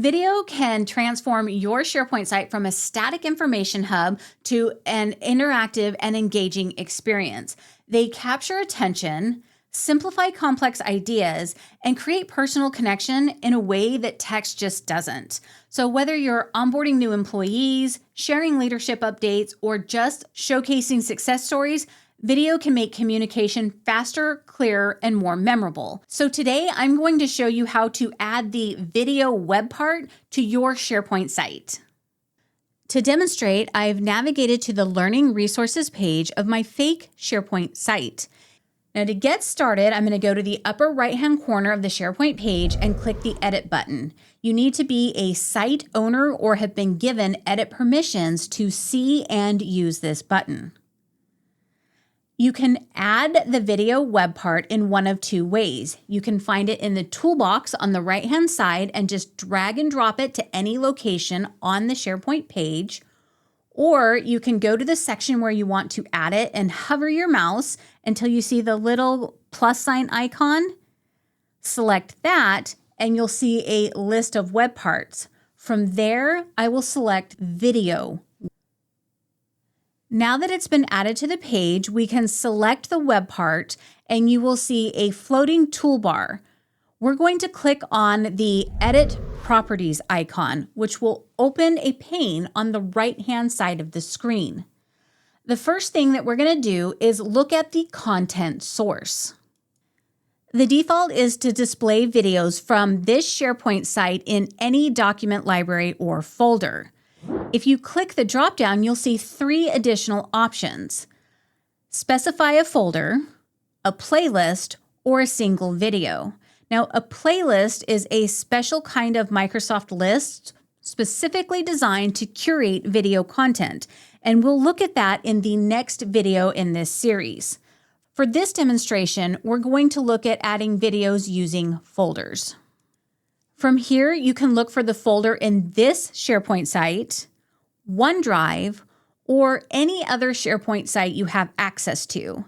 Video can transform your SharePoint site from a static information hub to an interactive and engaging experience. They capture attention, simplify complex ideas, and create personal connection in a way that text just doesn't. So whether you're onboarding new employees, sharing leadership updates, or just showcasing success stories, video can make communication faster, clearer, and more memorable. So today I'm going to show you how to add the video web part to your SharePoint site. To demonstrate, I've navigated to the Learning Resources page of my fake SharePoint site. Now to get started, I'm going to go to the upper right-hand corner of the SharePoint page and click the Edit button. You need to be a site owner or have been given edit permissions to see and use this button. You can add the video web part in one of two ways. You can find it in the toolbox on the right-hand side and just drag and drop it to any location on the SharePoint page, or you can go to the section where you want to add it and hover your mouse until you see the little plus sign icon. Select that and you'll see a list of web parts. From there, I will select video. Now that it's been added to the page, we can select the web part and you will see a floating toolbar. We're going to click on the Edit Properties icon, which will open a pane on the right-hand side of the screen. The first thing that we're going to do is look at the content source. The default is to display videos from this SharePoint site in any document library or folder. If you click the drop-down, you'll see three additional options: specify a folder, a playlist, or a single video. Now, a playlist is a special kind of Microsoft list specifically designed to curate video content, and we'll look at that in the next video in this series. For this demonstration, we're going to look at adding videos using folders. From here, you can look for the folder in this SharePoint site, OneDrive, or any other SharePoint site you have access to.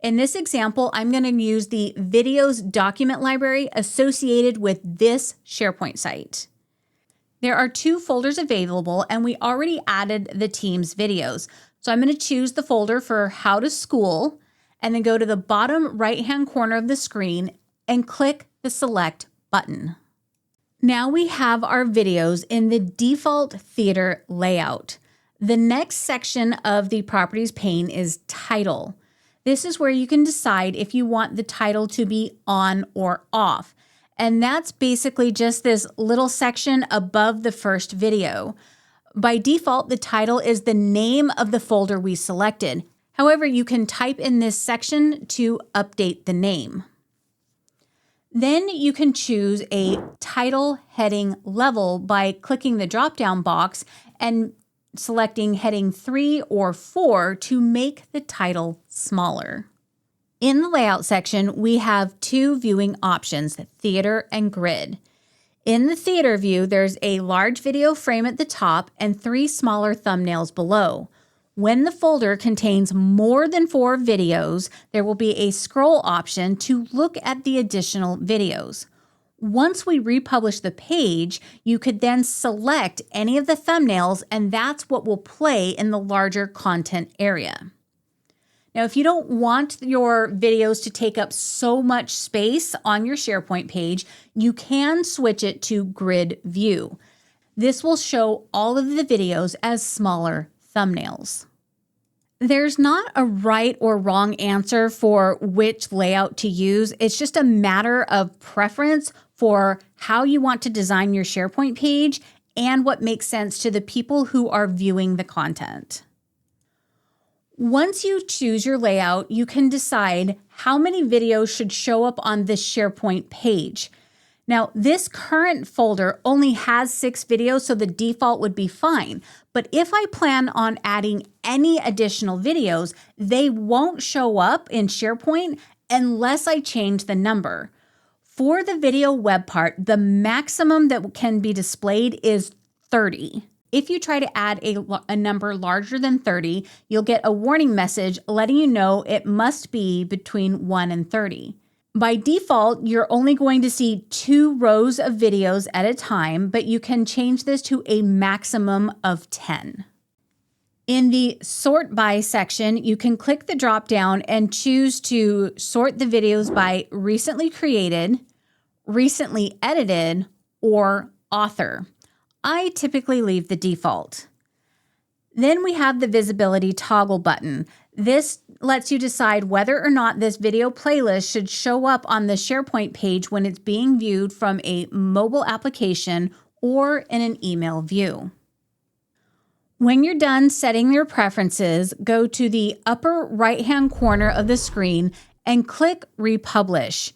In this example, I'm going to use the videos document library associated with this SharePoint site. There are two folders available, and we already added the team's videos. So I'm going to choose the folder for How to School, and then go to the bottom right-hand corner of the screen and click the Select button. Now we have our videos in the default theater layout. The next section of the Properties pane is Title. This is where you can decide if you want the title to be on or off. And that's basically just this little section above the first video. By default, the title is the name of the folder we selected. However, you can type in this section to update the name. Then you can choose a title heading level by clicking the drop-down box and selecting heading 3 or 4 to make the title smaller. In the layout section, we have two viewing options, theater and grid. In the theater view, there's a large video frame at the top and 3 smaller thumbnails below. When the folder contains more than 4 videos, there will be a scroll option to look at the additional videos. Once we republish the page, you could then select any of the thumbnails, and that's what will play in the larger content area. Now, if you don't want your videos to take up so much space on your SharePoint page, you can switch it to grid view. This will show all of the videos as smaller thumbnails. There's not a right or wrong answer for which layout to use. It's just a matter of preference for how you want to design your SharePoint page and what makes sense to the people who are viewing the content. Once you choose your layout, you can decide how many videos should show up on this SharePoint page. Now, this current folder only has 6 videos, so the default would be fine. But if I plan on adding any additional videos, they won't show up in SharePoint unless I change the number. For the video web part, the maximum that can be displayed is 30. If you try to add a number larger than 30, you'll get a warning message letting you know it must be between 1 and 30. By default, you're only going to see 2 rows of videos at a time, but you can change this to a maximum of 10. In the Sort By section, you can click the drop down and choose to sort the videos by recently created, recently edited, or author. I typically leave the default. Then we have the visibility toggle button. This lets you decide whether or not this video playlist should show up on the SharePoint page when it's being viewed from a mobile application or in an email view. When you're done setting your preferences, go to the upper right-hand corner of the screen and click Republish.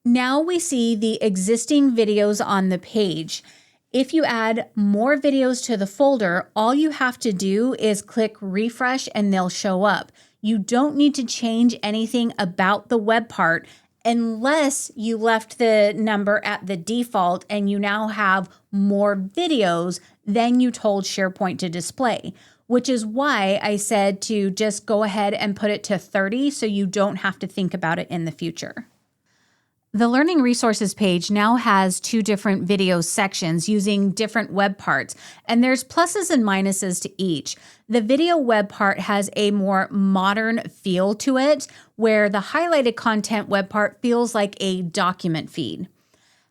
Now we see the existing videos on the page. If you add more videos to the folder, all you have to do is click refresh and they'll show up. You don't need to change anything about the web part unless you left the number at the default and you now have more videos than you told SharePoint to display, which is why I said to just go ahead and put it to 30 so you don't have to think about it in the future. The Learning Resources page now has 2 different video sections using different web parts, and there's pluses and minuses to each. The video web part has a more modern feel to it, where the highlighted content web part feels like a document feed.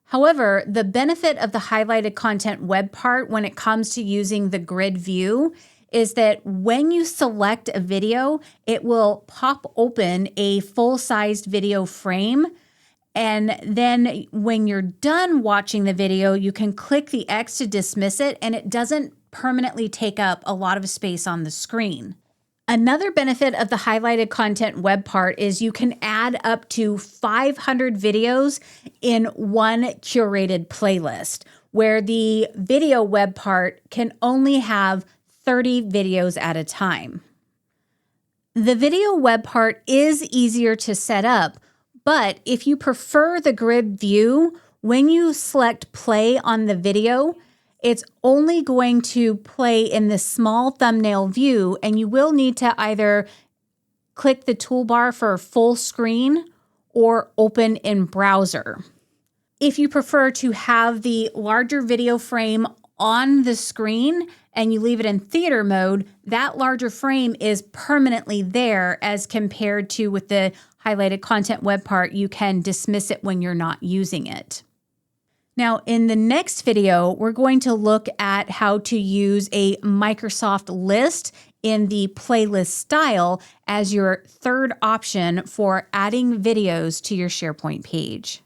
However, the benefit of the highlighted content web part when it comes to using the grid view is that when you select a video, it will pop open a full-sized video frame. And then when you're done watching the video, you can click the X to dismiss it, and it doesn't permanently take up a lot of space on the screen. Another benefit of the highlighted content web part is you can add up to 500 videos in one curated playlist, where the video web part can only have 30 videos at a time. The video web part is easier to set up, but if you prefer the grid view, when you select play on the video, it's only going to play in the small thumbnail view, and you will need to either click the toolbar for full screen or open in browser. If you prefer to have the larger video frame on the screen and you leave it in theater mode, that larger frame is permanently there as compared to with the highlighted content web part, you can dismiss it when you're not using it. Now, in the next video, we're going to look at how to use a Microsoft list in the playlist style as your third option for adding videos to your SharePoint page.